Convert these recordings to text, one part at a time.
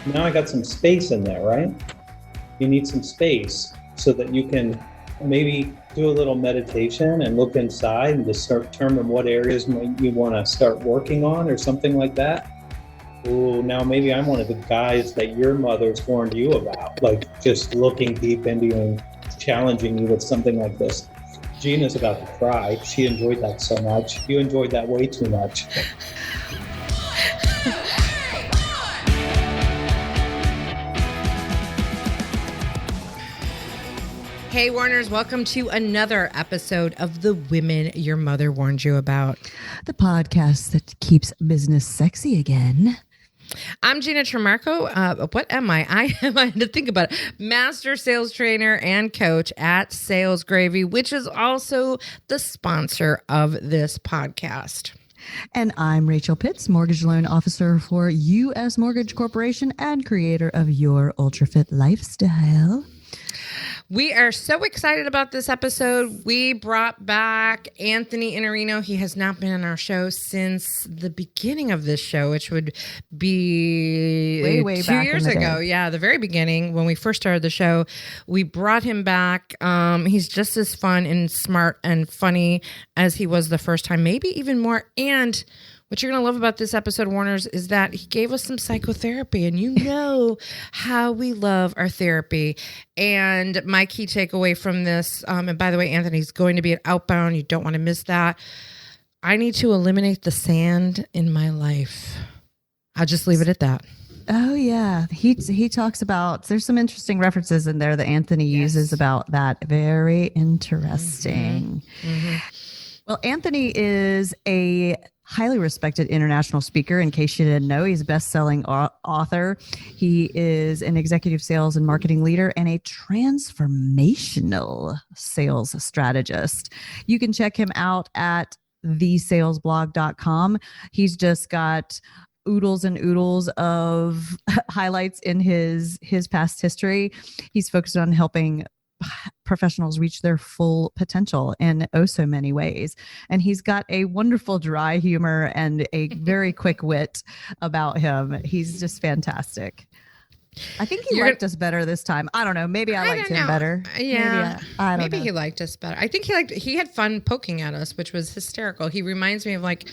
now I got some space in there, right? You need some space so that you can maybe do a little meditation and look inside and just start determine what areas might you want to start working on or something like that. Oh, now maybe I'm one of the guys that your mother's warned you about, like just looking deep into you and challenging you with something like this. Gina's about to cry. She enjoyed that so much. You enjoyed that way too much. Hey, Warners, welcome to another episode of The Women Your Mother Warned You About. The podcast that keeps business sexy again. I'm Gina Tremarco. What am I? I had to think about it. Master sales trainer and coach at Sales Gravy, which is also the sponsor of this podcast. And I'm Rachel Pitts, mortgage loan officer for U.S. Mortgage Corporation and creator of Your Ultra Fit Lifestyle. We are so excited about this episode. We brought back Anthony Iannarino. He has not been on our show since the beginning of this show, which would be way 2 back years in the ago. day. Yeah, the very beginning when we first started the show. We brought him back. He's just as fun and smart and funny as he was the first time, maybe even more. And what you're going to love about this episode, Warners, is that he gave us some psychotherapy, and you know how we love our therapy. And my key takeaway from this, and by the way, Anthony's going to be at Outbound. You don't want to miss that. I need to eliminate the sand in my life. I'll just leave it at that. Oh, yeah. He talks about, there's some interesting references in there that Anthony uses about that. Very interesting. Mm-hmm. Well, Anthony is a highly respected international speaker. In case you didn't know, he's a best-selling author. He is an executive sales and marketing leader and a transformational sales strategist. You can check him out at thesalesblog.com. He's just got oodles and oodles of highlights in his past history. He's focused on helping professionals reach their full potential in oh so many ways. And he's got a wonderful dry humor and a very quick wit about him. He's just fantastic. I think he liked us better this time. I don't know. Maybe I liked him better. Yeah. Maybe he liked us better. I think he had fun poking at us, which was hysterical. He reminds me of like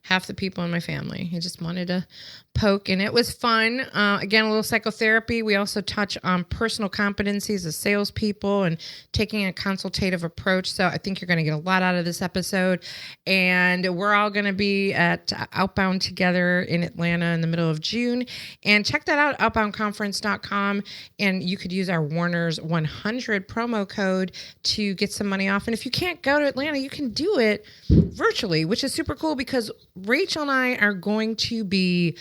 half the people in my family. He just wanted to poke, and it was fun. Again, a little psychotherapy. We also touch on personal competencies as salespeople and taking a consultative approach. So I think you're going to get a lot out of this episode. And we're all going to be at Outbound together in Atlanta in the middle of June. And check that out, outboundconference.com. And you could use our Warners 100 promo code to get some money off. And if you can't go to Atlanta, you can do it virtually, which is super cool because Rachel and I are going to be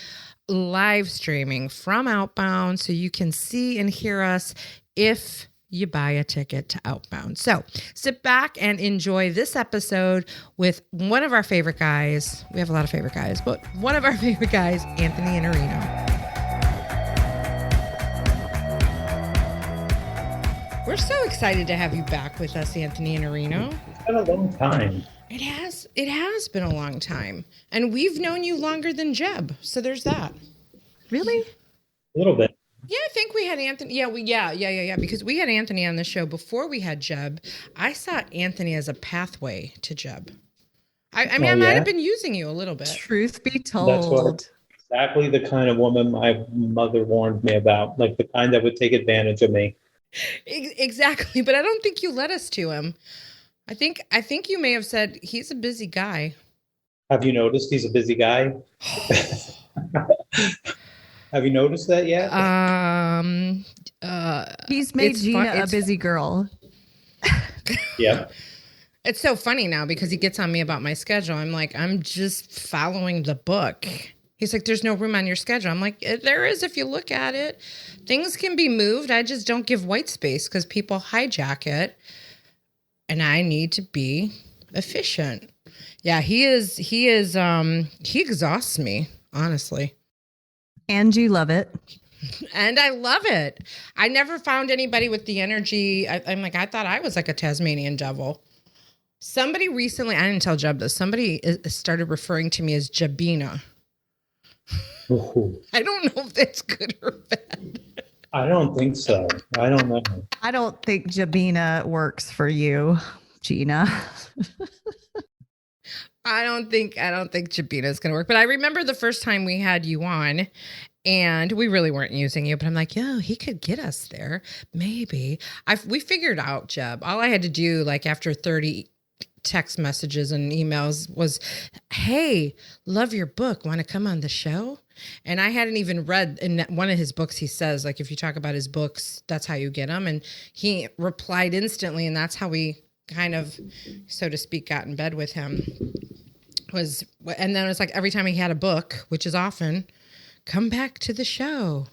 live streaming from Outbound so you can see and hear us if you buy a ticket to Outbound. So sit back and enjoy this episode with one of our favorite guys. We have a lot of favorite guys, but one of our favorite guys, Anthony Iannarino. We're so excited to have you back with us, Anthony Iannarino. It's been a long time. It has been a long time. And we've known you longer than Jeb. So there's that. Really? A little bit. Yeah, I think we had Anthony. Yeah. Because we had Anthony on the show before we had Jeb. I saw Anthony as a pathway to Jeb. I might have been using you a little bit. Truth be That's told. exactly the kind of woman my mother warned me about, like the kind that would take advantage of me. Exactly. But I don't think you led us to him. I think you may have said he's a busy guy. Have you noticed he's a busy guy? Have you noticed that yet? He's made Gina a busy girl. Yeah. It's so funny now because he gets on me about my schedule. I'm like, I'm just following the book. He's like, there's no room on your schedule. I'm like, there is if you look at it. Things can be moved. I just don't give white space because people hijack it. And I need to be efficient. Yeah, he exhausts me, honestly. And you love it. And I love it. I never found anybody with the energy. I'm like, I thought I was like a Tasmanian devil. Somebody recently, I didn't tell Jeb this, somebody started referring to me as Jabina. Ooh, I don't know if that's good or bad. I don't think so. I don't know. I don't think Jabina works for you, Gina. I don't think Jabina's gonna work. But I remember the first time we had you on, and we really weren't using you. But I'm like, yo, he could get us there, maybe. We figured out, Jeb. All I had to do, like after 30 text messages and emails, was, hey, love your book. Want to come on the show? And I hadn't even read in one of his books. He says, like, if you talk about his books, that's how you get them. And he replied instantly, and that's how we kind of, so to speak, got in bed with him. And then it was like every time he had a book, which is often, come back to the show.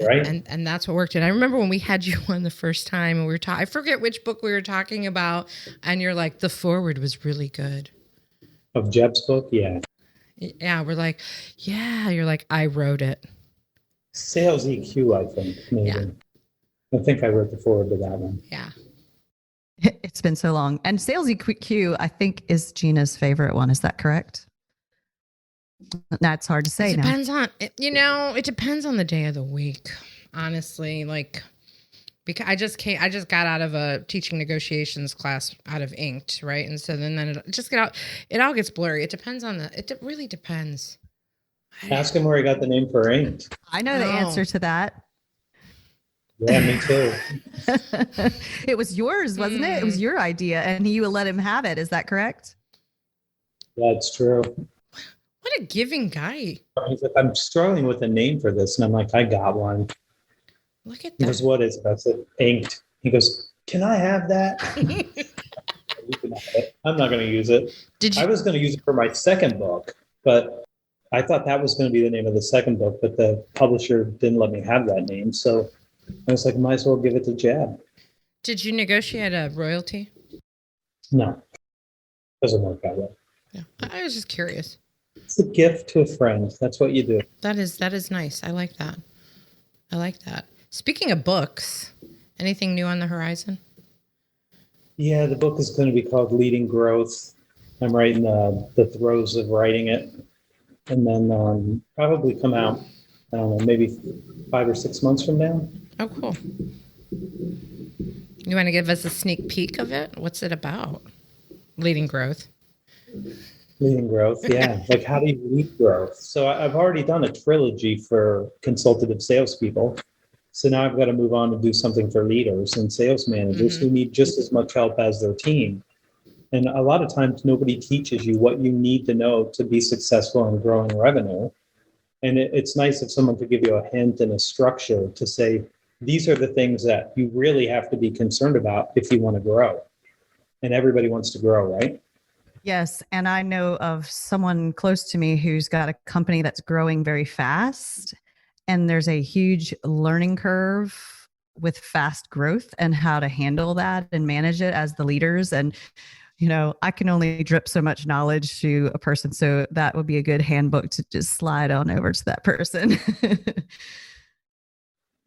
Right. And that's what worked. And I remember when we had you on the first time and we were talking, I forget which book we were talking about. And you're like, the foreword was really good. Of Jeb's book? Yeah. Yeah. We're like, yeah. You're like, I wrote it. Sales EQ, I think, maybe. Yeah. I think I wrote the foreword to that one. Yeah. It's been so long. And Sales EQ, I think, is Gina's favorite one. Is that correct? That's hard to say It now. depends on, it depends on the day of the week, honestly. Like, because I just got out of a teaching negotiations class out of Inked, right? And so then it all gets blurry. It really depends. Ask him where he got the name for Ink. I know the answer to that. Yeah, me too. It was yours, wasn't it? It was your idea, and you let him have it. Is that correct? That's true. What a giving guy. He's like, I'm struggling with a name for this. And I'm like, I got one. Look at He goes, that. what is it? I said, Inked. He goes, can I have that? You can have it. I'm not going to use it. I was going to use it for my second book, but I thought that was going to be the name of the second book, but the publisher didn't let me have that name. So I was like, might as well give it to Jeb. Did you negotiate a royalty? No, doesn't work that way. Yeah. I was just curious. It's a gift to a friend. That's what you do. That is nice. I like that. Speaking of books, anything new on the horizon? Yeah, the book is going to be called Leading Growth. I'm right in the throes of writing it. And then probably come out, I don't know, maybe 5 or 6 months from now. Oh, cool. You want to give us a sneak peek of it? What's it about? Leading Growth. Leading growth, yeah. Like, how do you lead growth? So I've already done a trilogy for consultative salespeople. So now I've got to move on and do something for leaders and sales managers who need just as much help as their team. And a lot of times nobody teaches you what you need to know to be successful in growing revenue. And it's nice if someone could give you a hint and a structure to say, these are the things that you really have to be concerned about if you want to grow. And everybody wants to grow, right? Yes. And I know of someone close to me who's got a company that's growing very fast. And there's a huge learning curve with fast growth and how to handle that and manage it as the leaders. And, I can only drip so much knowledge to a person. So that would be a good handbook to just slide on over to that person.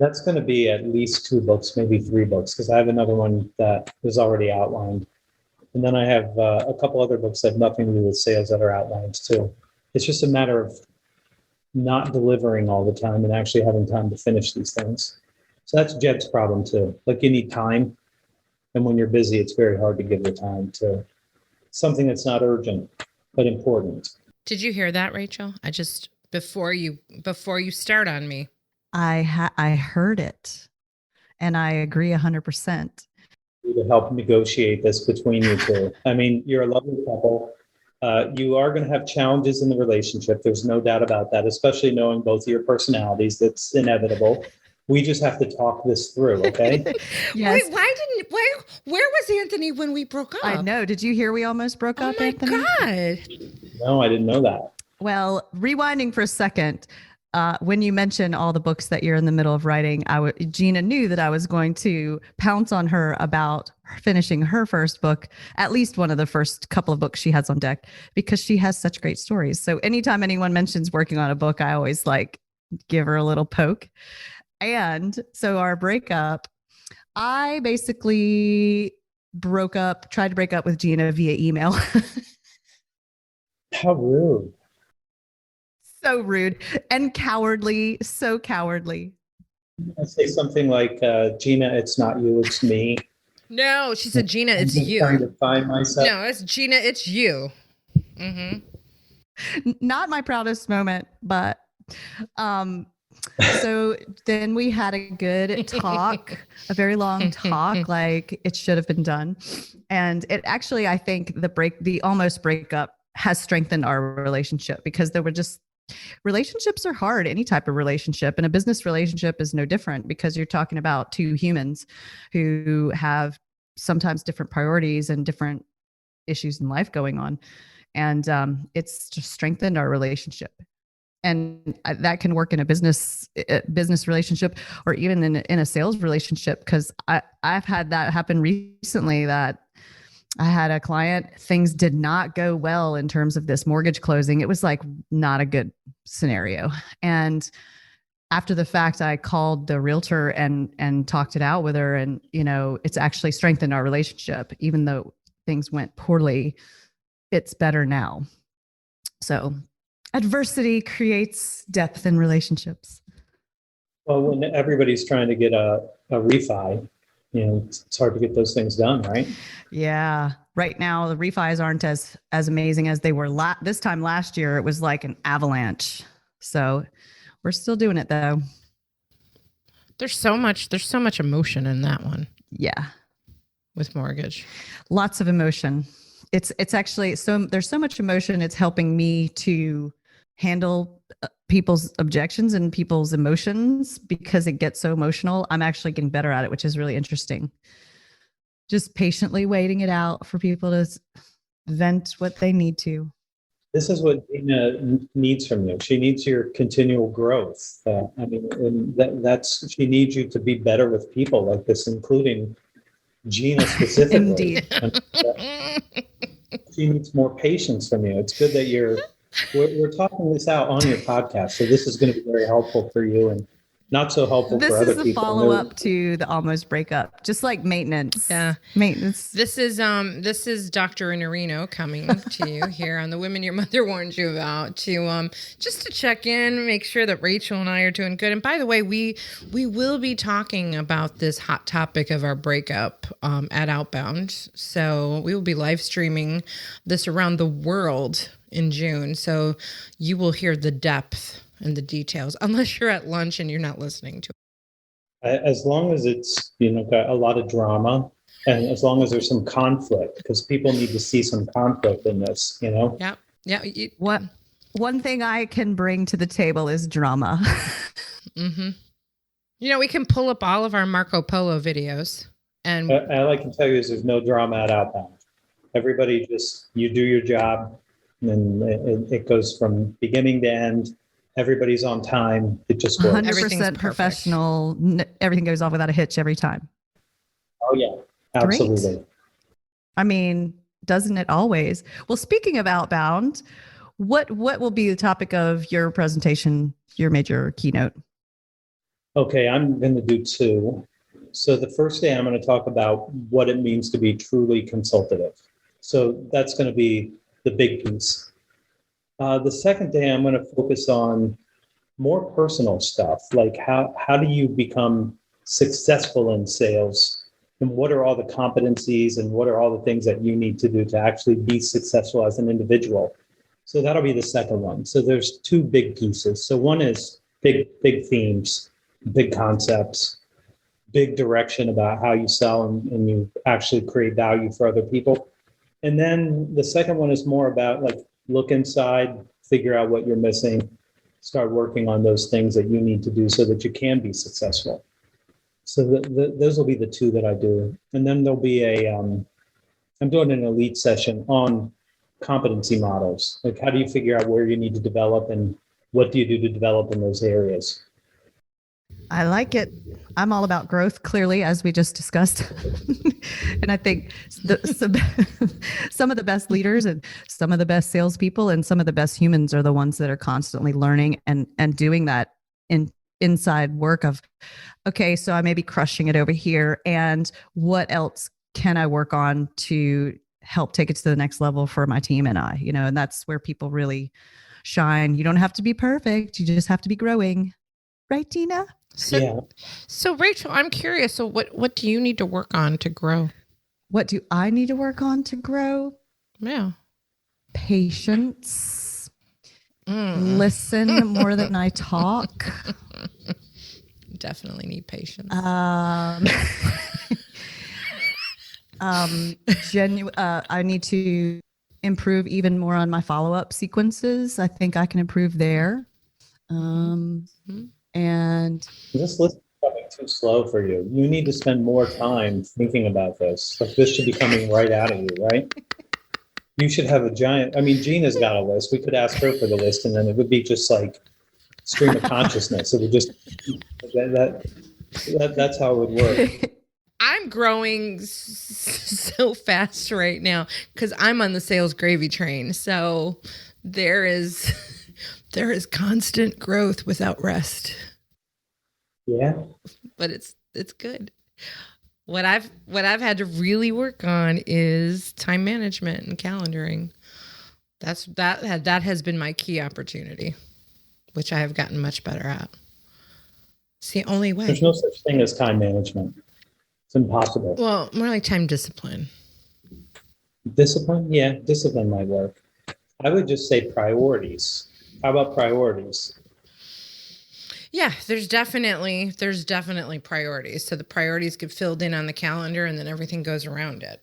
That's going to be at least 2 books, maybe 3 books, because I have another one that is already outlined. And then I have a couple other books that have nothing to do with sales that are outlined too. It's just a matter of not delivering all the time and actually having time to finish these things. So that's Jeb's problem too. Like, you need time. And when you're busy, it's very hard to give the time to something that's not urgent, but important. Did you hear that, Rachel? I just, before you start on me. I heard it, and I agree 100%. To help negotiate this between you two. I mean, you're a lovely couple. You are going to have challenges in the relationship. There's no doubt about that, especially knowing both of your personalities. That's inevitable. We just have to talk this through, okay? Yes. Where was Anthony when we broke up? I know. Did you hear we almost broke up, Anthony? Oh my God. No, I didn't know that. Well, rewinding for a second, when you mentioned all the books that you're in the middle of writing, Gina knew that I was going to pounce on her about finishing her first book, at least one of the first couple of books she has on deck, because she has such great stories. So anytime anyone mentions working on a book, I always give her a little poke. And so our breakup, I basically tried to break up with Gina via email. How rude. So rude and cowardly, so cowardly. I say something like, Gina, it's not you, it's me. No, she said, Gina, I'm it's just you. trying to find myself. No, it's Gina, it's you. Not my proudest moment, but so then we had a good talk, a very long talk, like it should have been done. And it actually, I think the almost breakup has strengthened our relationship, because there were just, relationships are hard, any type of relationship, and a business relationship is no different, because you're talking about two humans who have sometimes different priorities and different issues in life going on. And it's just strengthened our relationship. And that can work in a business relationship, or even in a sales relationship, because I've had that happen recently, that I had a client, things did not go well in terms of this mortgage closing. It was like not a good scenario. And after the fact, I called the realtor and talked it out with her. And, it's actually strengthened our relationship. Even though things went poorly, it's better now. So adversity creates depth in relationships. Well, when everybody's trying to get a refi, it's hard to get those things done, right? Yeah. Right now, the refis aren't as amazing as they were this time last year. It was like an avalanche. So we're still doing it though. There's so much emotion in that one. Yeah. With mortgage. Lots of emotion. It's actually, there's so much emotion. It's helping me to handle people's objections and people's emotions, because it gets so emotional. I'm actually getting better at it, which is really interesting. Just patiently waiting it out for people to vent what they need to. This is what Gina needs from you. She needs your continual growth. She needs you to be better with people like this, including Gina specifically. Indeed. She needs more patience from you. It's good that we're talking this out on your podcast. So this is going to be very helpful for you, and not so helpful for other people. This is the follow-up to the almost breakup, just like maintenance. Yeah. Maintenance. This is Dr. Iannarino coming to you here on the Women Your Mother Warned You About, to just to check in, make sure that Rachel and I are doing good. And by the way, we will be talking about this hot topic of our breakup at Outbound. So we will be live streaming this around the world in June. So you will hear the depth and the details, unless you're at lunch and you're not listening to it. As long as it's, got a lot of drama, and as long as there's some conflict, because people need to see some conflict in this, Yeah. Yeah. One thing I can bring to the table is drama. Mm-hmm. We can pull up all of our Marco Polo videos, and all I can tell you is there's no drama at Outbound. Everybody you do your job, and it goes from beginning to end. Everybody's on time. It just works. 100% professional. Everything goes off without a hitch every time. Oh yeah, absolutely. Great. I mean, doesn't it always? Well, speaking of Outbound, what will be the topic of your presentation, your major keynote? Okay, I'm going to do two. So the first day, I'm going to talk about what it means to be truly consultative. So that's going to be the big piece. The second day, I'm going to focus on more personal stuff, like how do you become successful in sales, and what are all the competencies and what are all the things that you need to do to actually be successful as an individual. So that'll be the second one. So there's two big pieces. So one is big themes, big concepts, big direction about how you sell and you actually create value for other people. And then the second one is more about like, look inside, figure out what you're missing, start working on those things that you need to do so that you can be successful. So those will be the two that I do. And then there'll be I'm doing an elite session on competency models. Like, how do you figure out where you need to develop and what do you do to develop in those areas? I like it. I'm all about growth, clearly, as we just discussed. And I think some of the best leaders and some of the best salespeople and some of the best humans are the ones that are constantly learning and doing that inside work of, okay, so I may be crushing it over here, and what else can I work on to help take it to the next level for my team and I, and that's where people really shine. You don't have to be perfect. You just have to be growing. Right, Tina? So, Yeah. so Rachel, I'm curious. So what do you need to work on to grow? What do I need to work on to grow? Yeah. Patience. Listen more than I talk. Definitely need patience. I need to improve even more on my follow-up sequences. I think I can improve there. And This list is becoming too slow for you. You need to spend more time thinking about this. Like this should be coming right out of you, right? You should have a giant, I mean, Gina's got a list. We could ask her for the list and then it would be just like stream of consciousness. It would just, that's how it would work. I'm growing so fast right now because I'm on the sales gravy train. So there is constant growth without rest. Yeah. But it's good. What I've had to really work on is time management and calendaring. That has been my key opportunity, which I have gotten much better at. It's the only way. There's no such thing as time management. It's impossible. Well, more like time discipline. Discipline? Yeah, discipline might work. I would just say priorities. How about priorities? Yeah, there's definitely priorities. So the priorities get filled in on the calendar and then everything goes around it.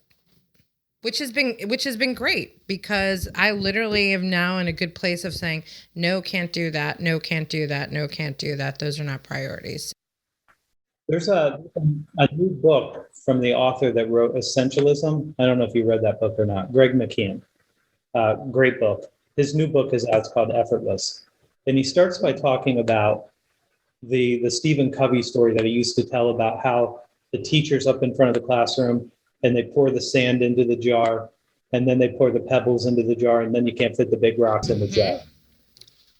Which has been great because I literally am now in a good place of saying, no, can't do that. No, can't do that. No, can't do that. Those are not priorities. There's a new book from the author that wrote Essentialism. I don't know if you read that book or not. Greg McKeown. Great book. His new book is out. It's called Effortless. And he starts by talking about the Stephen Covey story that he used to tell about how the teacher's up in front of the classroom and they pour the sand into the jar and then they pour the pebbles into the jar and then you can't fit the big rocks in the jar.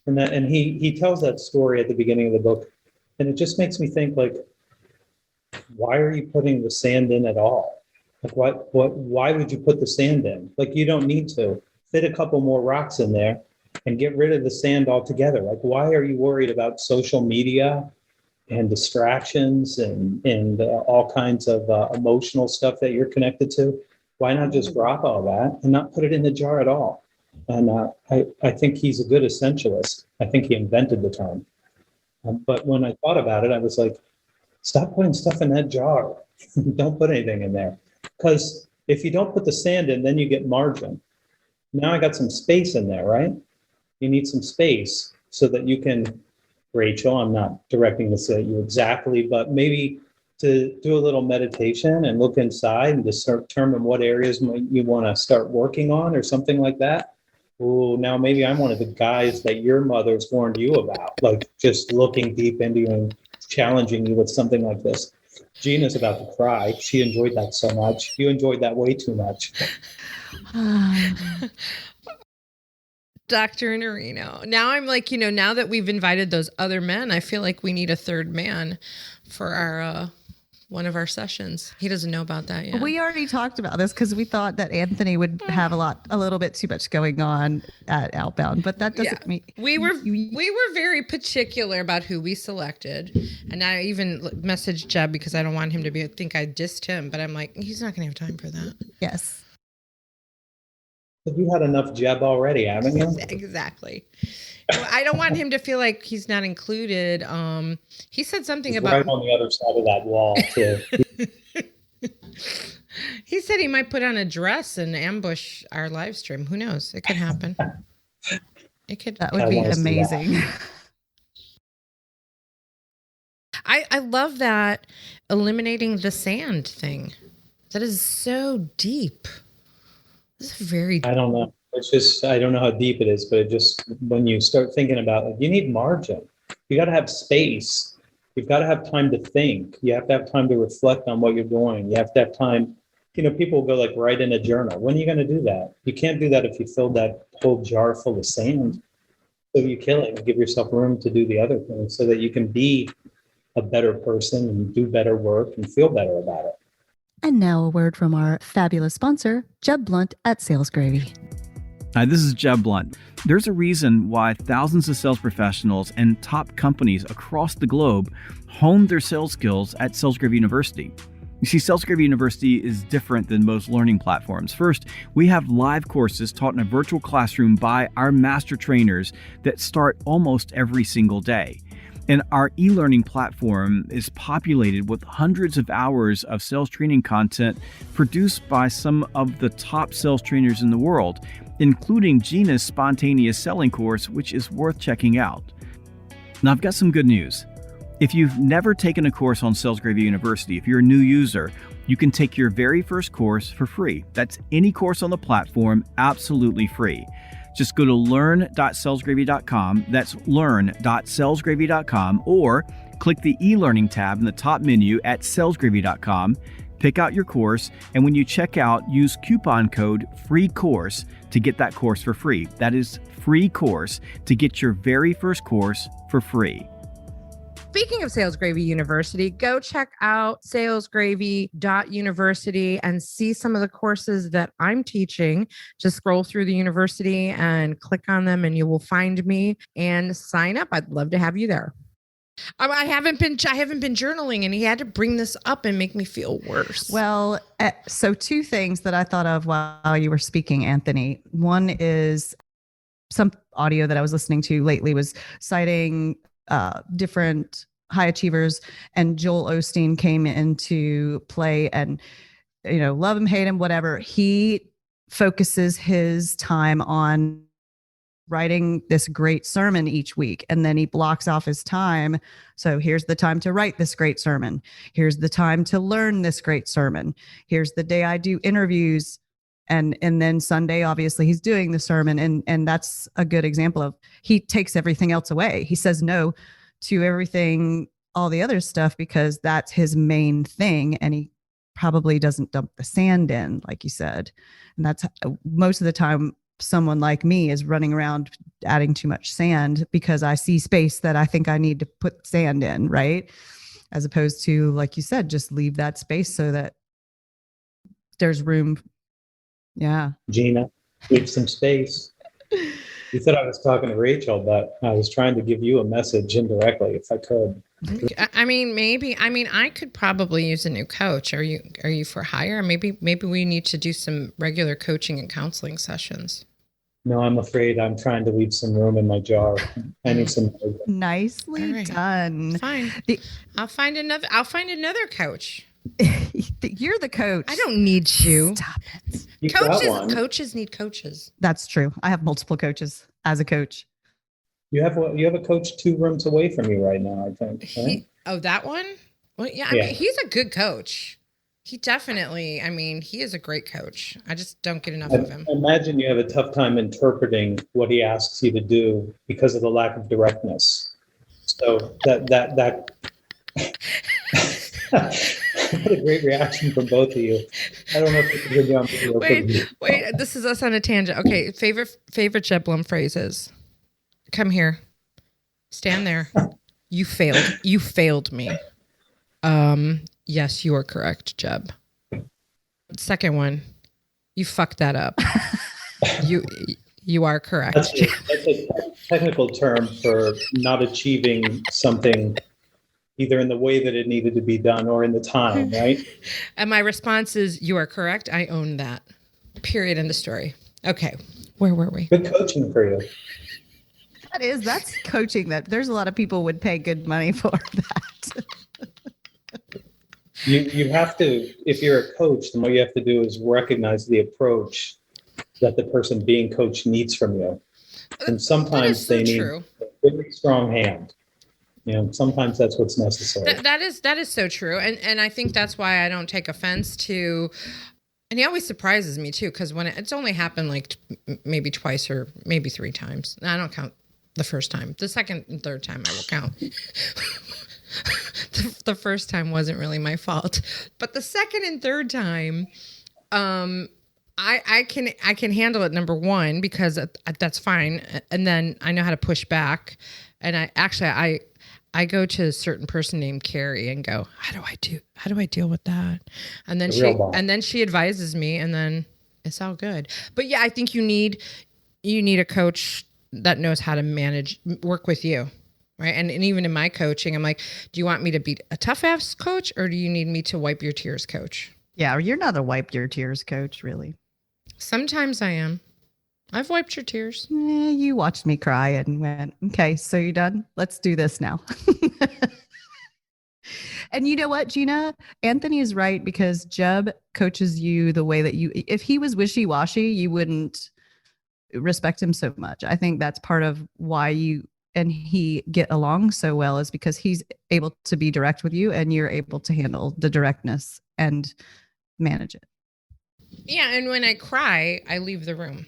And he tells that story at the beginning of the book. And it just makes me think, like, why are you putting the sand in at all? Like, why would you put the sand in? Like, you don't need to. Fit a couple more rocks in there and get rid of the sand altogether. Like, why are you worried about social media and distractions and all kinds of emotional stuff that you're connected to? Why not just drop all that and not put it in the jar at all? And I think he's a good essentialist. I think he invented the term. But when I thought about it, I was like, stop putting stuff in that jar. Don't put anything in there. Because if you don't put the sand in, then you get margin. Now I got some space in there, right? You need some space so that you can, Rachel, I'm not directing this at you exactly, but maybe to do a little meditation and look inside and determine what areas you want to start working on or something like that. Oh, now maybe I'm one of the guys that your mother's warned you about, like just looking deep into you and challenging you with something like this. Gina's about to cry. She enjoyed that so much. You enjoyed that way too much. Dr. Iannarino. Now I'm like, now that we've invited those other men, I feel like we need a third man for our one of our sessions. He doesn't know about that yet. We already talked about this because we thought that Anthony would have a little bit too much going on at Outbound, but that doesn't mean we were very particular about who we selected, and I even messaged Jeb because I don't want him to think I dissed him, but I'm like, he's not going to have time for that. Yes. But you had enough Jeb already, haven't you? Exactly. I don't want him to feel like he's not included. He said something about right on the other side of that wall too. He said he might put on a dress and ambush our live stream. Who knows? It could happen. That would be amazing. I love that eliminating the sand thing. That is so deep. This is very deep. I don't know. It's just, I don't know how deep it is, but it just, when you start thinking about it, you need margin. You got to have space. You've got to have time to think. You have to have time to reflect on what you're doing. You have to have time. People go like, write in a journal. When are you going to do that? You can't do that if you fill that whole jar full of sand. So you kill it and give yourself room to do the other things so that you can be a better person and do better work and feel better about it. And now a word from our fabulous sponsor, Jeb Blunt at Sales Gravy. Hi, this is Jeb Blunt. There's a reason why thousands of sales professionals and top companies across the globe hone their sales skills at SalesGrave University. You see, SalesGrave University is different than most learning platforms. First, we have live courses taught in a virtual classroom by our master trainers that start almost every single day. And our e-learning platform is populated with hundreds of hours of sales training content produced by some of the top sales trainers in the world, including Gina's spontaneous selling course, which is worth checking out. Now, I've got some good news. If you've never taken a course on SalesGrave University, if you're a new user, you can take your very first course for free. That's any course on the platform, absolutely free. Just go to learn.salesgravy.com. That's learn.salesgravy.com, or click the e-learning tab in the top menu at salesgravy.com. Pick out your course, and when you check out, use coupon code FREECOURSE to get that course for free. That is free course to get your very first course for free. Speaking of Sales Gravy University, go check out salesgravy.university and see some of the courses that I'm teaching. Just scroll through the university and click on them and you will find me and sign up. I'd love to have you there. I haven't been journaling, and he had to bring this up and make me feel worse. Well, so two things that I thought of while you were speaking, Anthony. One is some audio that I was listening to lately was citing different high achievers, and Joel Osteen came into play, and, you know, love him, hate him, whatever. He focuses his time on writing this great sermon each week, and then he blocks off his time. So here's the time to write this great sermon. Here's the time to learn this great sermon. Here's the day I do interviews. And then Sunday, obviously, he's doing the sermon. And that's a good example of, he takes everything else away. He says no to everything, all the other stuff, because that's his main thing. And he probably doesn't dump the sand in, like you said. And that's most of the time, someone like me is running around adding too much sand because I see space that I think I need to put sand in, right? As opposed to, like you said, just leave that space so that there's room. Yeah. Gina, leave some space. You said I was talking to Rachel, but I was trying to give you a message indirectly, if I could. I mean, maybe. I mean, I could probably use a new coach. Are you for hire? Maybe we need to do some regular coaching and counseling sessions. No, I'm afraid I'm trying to leave some room in my jar. I need some. Nicely done. Fine. I'll find another coach. You're the coach. I don't need you. Stop it. Coaches need coaches. That's true. I have multiple coaches as a coach. You have a coach 2 rooms away from you right now, I think. Right? That one? Well, yeah. I mean, he's a good coach. He definitely, he is a great coach. I just don't get enough of him. I imagine you have a tough time interpreting what he asks you to do because of the lack of directness. So that what a great reaction from both of you. I don't know if it's a good job. Wait, this is us on a tangent. Okay, favorite Jeb Blum phrases. Come here. Stand there. You failed. You failed me. Yes, you are correct, Jeb. Second one. You fucked that up. You are correct. That's a technical term for not achieving something either in the way that it needed to be done or in the time, right? And my response is, you are correct. I own that. Period. End of story. Okay. Where were we? Good coaching for you. That's coaching that there's a lot of people would pay good money for that. You have to, if you're a coach, then what you have to do is recognize the approach that the person being coached needs from you. And sometimes they need a really strong hand. You know, sometimes that's what's necessary. That is so true. And I think that's why I don't take offense to, and he always surprises me too, because when it's only happened like maybe twice or maybe 3 times. I don't count the first time. The second and third time I will count. The first time wasn't really my fault, but the second and third time, I can handle it. Number one, because that's fine, and then I know how to push back. And I go to a certain person named Carrie and go, how do I deal with that? And then she advises me, and then it's all good. But yeah, I think you need you need a coach that knows how to work with you. Right. And even in my coaching, I'm like, do you want me to be a tough ass coach or do you need me to wipe your tears coach? Yeah. You're not a wipe your tears coach, really. Sometimes I am. I've wiped your tears. You watched me cry and went, okay, so you done? Let's do this now. And you know what, Gina? Anthony is right, because Jeb coaches you the way that if he was wishy-washy, you wouldn't respect him so much. I think that's part of why you and he get along so well, is because he's able to be direct with you and you're able to handle the directness and manage it. Yeah. And when I cry, I leave the room.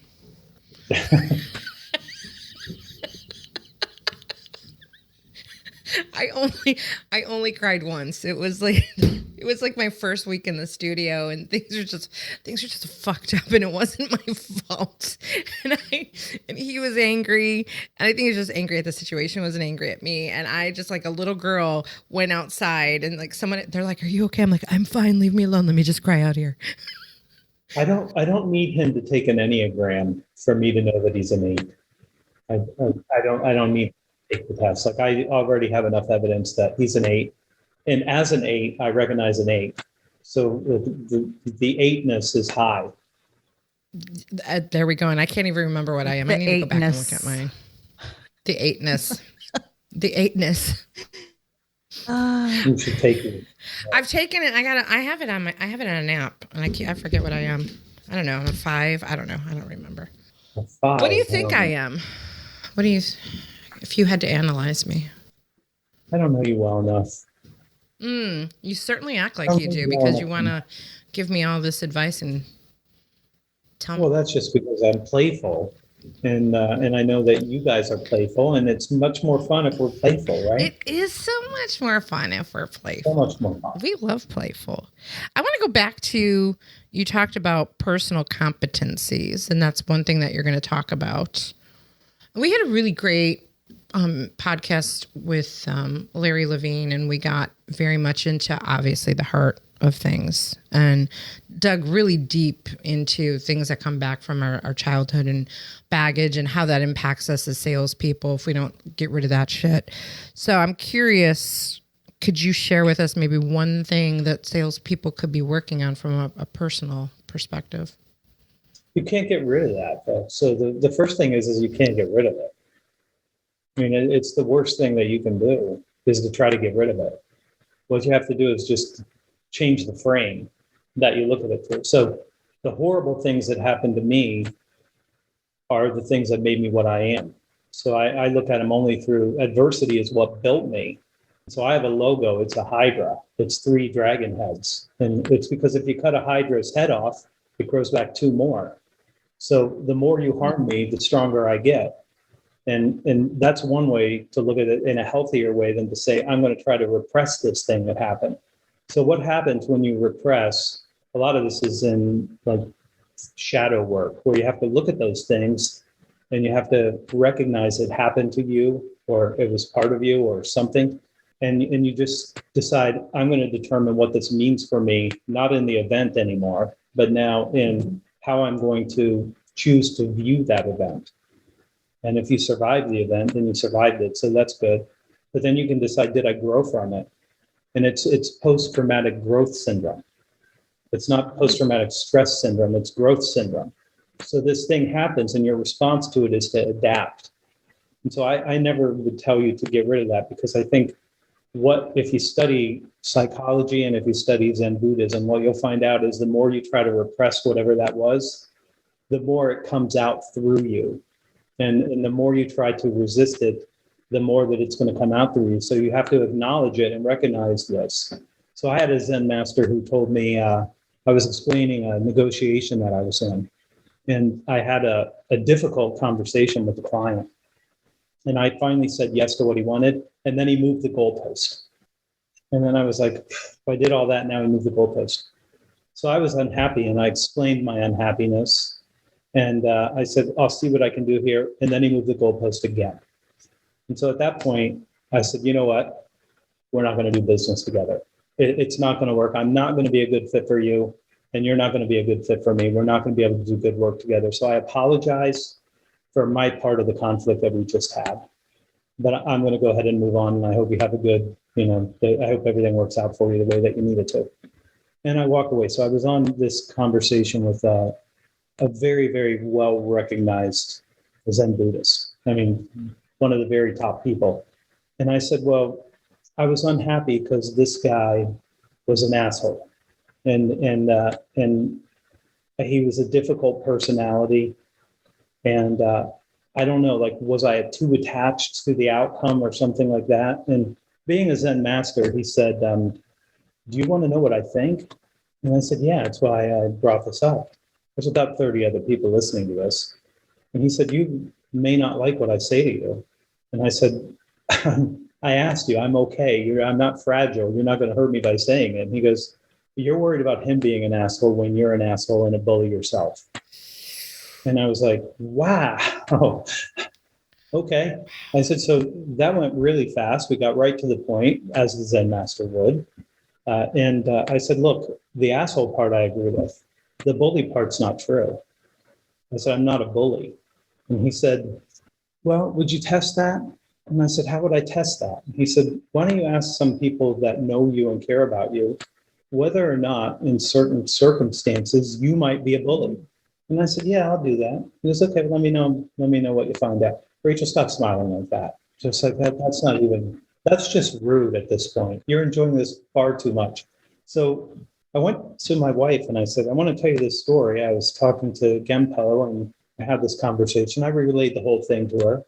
I only cried once. It was like my first week in the studio, and things are just fucked up, and it wasn't my fault. And he was angry, and I think he was just angry at the situation, wasn't angry at me. And I just, like a little girl, went outside, and like they're like, "Are you okay?" I'm like, "I'm fine. Leave me alone. Let me just cry out here." I don't need him to take an Enneagram for me to know that he's an 8. I don't need to take the test. Like, I already have enough evidence that he's an 8. And as an 8, I recognize an 8. So the 8-ness is high. There we go. And I can't even remember what I am. I need to go back and look at mine. The 8-ness. The 8-ness. You should take it. I've taken it. I have it on an app, and I forget what I am. I don't know. I'm a 5. I don't know. I don't remember. A 5. What do you think I am? If you had to analyze me? I don't know you well enough. You certainly act like you do, because you want to give me all this advice and tell me. Well, that's just because I'm playful. And I know that you guys are playful, and it's much more fun if we're playful, right? It is so much more fun if we're playful. So much more fun. We love playful. I want to go back to, you talked about personal competencies, and that's one thing that you're going to talk about. We had a really great podcast with Larry Levine, and we got very much into, obviously, the heart of things, and dug really deep into things that come back from our childhood and baggage, and how that impacts us as salespeople if we don't get rid of that shit. So I'm curious, could you share with us maybe one thing that salespeople could be working on from a personal perspective? You can't get rid of that, though. So the first thing is you can't get rid of it. I mean, it's the worst thing that you can do, is to try to get rid of it. What you have to do is just change the frame that you look at it through. So the horrible things that happened to me are the things that made me what I am. So I look at them only through adversity is what built me. So I have a logo. It's a hydra. It's 3 dragon heads. And it's because if you cut a hydra's head off, it grows back 2 more. So the more you harm me, the stronger I get. And that's one way to look at it in a healthier way than to say, I'm going to try to repress this thing that happened. So what happens when you repress? A lot of this is in like shadow work, where you have to look at those things and you have to recognize it happened to you, or it was part of you, or something. And you just decide, I'm going to determine what this means for me, not in the event anymore, but now in how I'm going to choose to view that event. And if you survive the event, then you survived it. So that's good. But then you can decide, did I grow from it? And it's post-traumatic growth syndrome. It's not post-traumatic stress syndrome, it's growth syndrome. So this thing happens, and your response to it is to adapt. And so I never would tell you to get rid of that, because I think if you study psychology and if you study Zen Buddhism, what you'll find out is the more you try to repress whatever that was, the more it comes out through you. And the more you try to resist it, the more that it's going to come out through you. So you have to acknowledge it and recognize this. So I had a Zen master who told me, I was explaining a negotiation that I was in, and I had a difficult conversation with the client. And I finally said yes to what he wanted, and then he moved the goalpost. And then I was like, if I did all that, now he moved the goalpost. So I was unhappy, and I explained my unhappiness. And I said, I'll see what I can do here. And then he moved the goalpost again. And so at that point, I said, you know what? We're not going to do business together. It's not going to work. I'm not going to be a good fit for you, and you're not going to be a good fit for me. We're not going to be able to do good work together. So I apologize for my part of the conflict that we just had. But I'm going to go ahead and move on. And I hope you have a good, I hope everything works out for you the way that you need it to. And I walk away. So I was on this conversation with a very, very well recognized Zen Buddhist. I mean, one of the very top people. And I said, well, I was unhappy because this guy was an asshole. And he was a difficult personality. And I don't know, like, was I too attached to the outcome or something like that? And being a Zen master, he said, do you want to know what I think? And I said, yeah, that's why I brought this up. There's about 30 other people listening to this. And he said, you may not like what I say to you. And I said, I asked you, I'm okay. I'm not fragile. You're not going to hurt me by saying it. And he goes, you're worried about him being an asshole when you're an asshole and a bully yourself. And I was like, wow. Okay. I said, so that went really fast. We got right to the point, as the Zen master would. And I said, look, the asshole part I agree with. The bully part's not true. I said, I'm not a bully. And he said, well, would you test that? And I said, how would I test that? And he said, why don't you ask some people that know you and care about you whether or not in certain circumstances you might be a bully? And I said, yeah, I'll do that. He goes, okay, well, let me know what you find out. Rachel, stop smiling like that. Just like that, that's just rude at this point. You're enjoying this far too much. So I went to my wife and I said, I want to tell you this story. I was talking to Genpo and I had this conversation. I relayed the whole thing to her.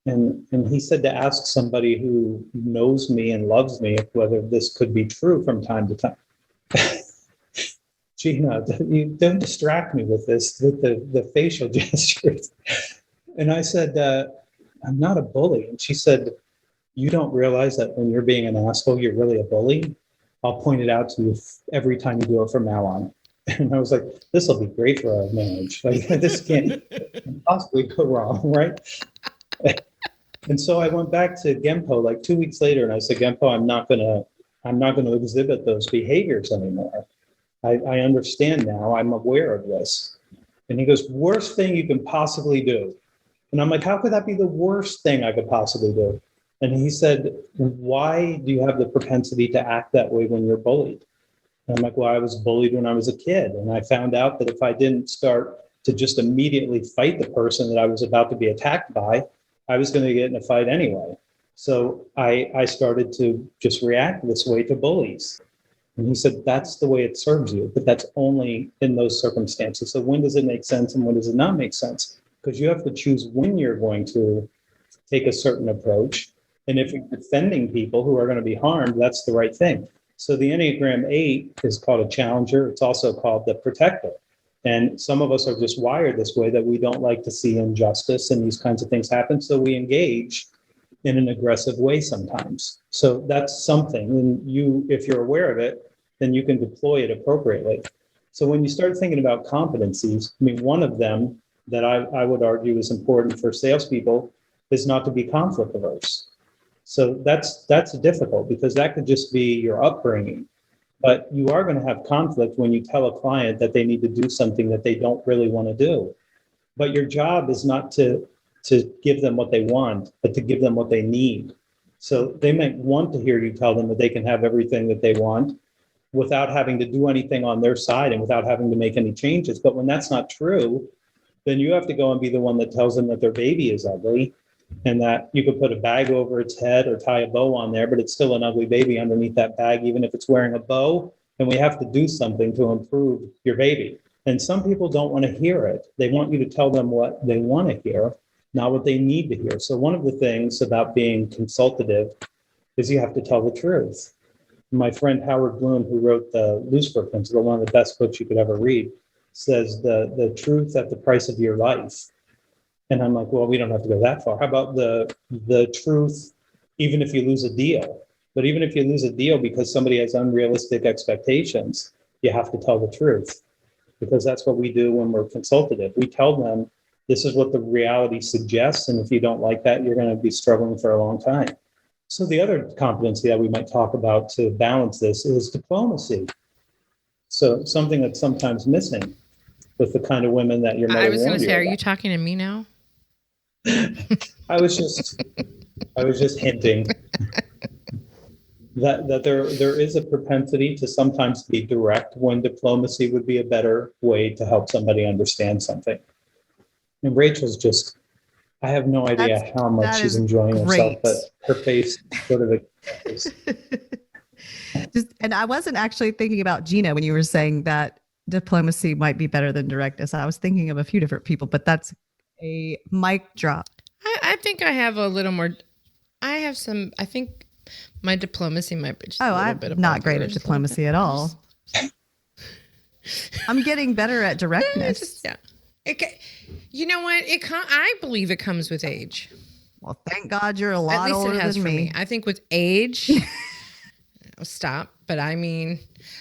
And he said to ask somebody who knows me and loves me whether this could be true from time to time. Gina, you don't distract me with this, with the facial gestures. And I said, I'm not a bully. And she said, you don't realize that when you're being an asshole, you're really a bully? I'll point it out to you every time you do it from now on. And I was like, this will be great for our marriage. Like, this can't possibly go wrong, right? And so I went back to Genpo like 2 weeks later and I said, Genpo, I'm not gonna exhibit those behaviors anymore. I understand now. I'm aware of this. And he goes, worst thing you can possibly do. And I'm like, how could that be the worst thing I could possibly do? And he said, why do you have the propensity to act that way when you're bullied? And I'm like, well, I was bullied when I was a kid. And I found out that if I didn't start to just immediately fight the person that I was about to be attacked by, I was going to get in a fight anyway. So I started to just react this way to bullies. And he said, that's the way it serves you, but that's only in those circumstances. So when does it make sense and when does it not make sense? Because you have to choose when you're going to take a certain approach. And if you're defending people who are going to be harmed, that's the right thing. So the Enneagram 8 is called a challenger. It's also called the protector. And some of us are just wired this way that we don't like to see injustice and these kinds of things happen. So we engage in an aggressive way sometimes. So that's something. And if you're aware of it, then you can deploy it appropriately. So when you start thinking about competencies, I mean, one of them that I would argue is important for salespeople is not to be conflict averse. So that's difficult because that could just be your upbringing. But you are going to have conflict when you tell a client that they need to do something that they don't really want to do. But your job is not to give them what they want, but to give them what they need. So they might want to hear you tell them that they can have everything that they want without having to do anything on their side and without having to make any changes. But when that's not true, then you have to go and be the one that tells them that their baby is ugly and that you could put a bag over its head or tie a bow on there, but it's still an ugly baby underneath that bag, even if it's wearing a bow. And we have to do something to improve your baby. And some people don't want to hear it. They want you to tell them what they want to hear, not what they need to hear. So one of the things about being consultative is you have to tell the truth. My friend Howard Bloom, who wrote the Lucifer Principle, one of the best books you could ever read, says the truth at the price of your life. And I'm like, well, we don't have to go that far. How about the truth, even if you lose a deal? But even if you lose a deal because somebody has unrealistic expectations, you have to tell the truth, because that's what we do when we're consultative. We tell them this is what the reality suggests, and if you don't like that, you're going to be struggling for a long time. So the other competency that we might talk about to balance this is diplomacy. So something that's sometimes missing with the kind of women that you're. I was going to say, are you talking to me now? I was just hinting that there is a propensity to sometimes be direct when diplomacy would be a better way to help somebody understand something. And Rachel's just, I have no idea how much that she's is enjoying herself, great. but her face sort of And I wasn't actually thinking about Gina when you were saying that diplomacy might be better than directness. I was thinking of a few different people, but that's a mic drop. I think I have a little more. I think my diplomacy might be just a little bit I'm not great at yours. diplomacy at all. I'm getting better at directness. Yeah. You know what? I believe it comes with age. Well, thank God you're a lot At least older it has than for me. me. I think with age, stop. But I mean,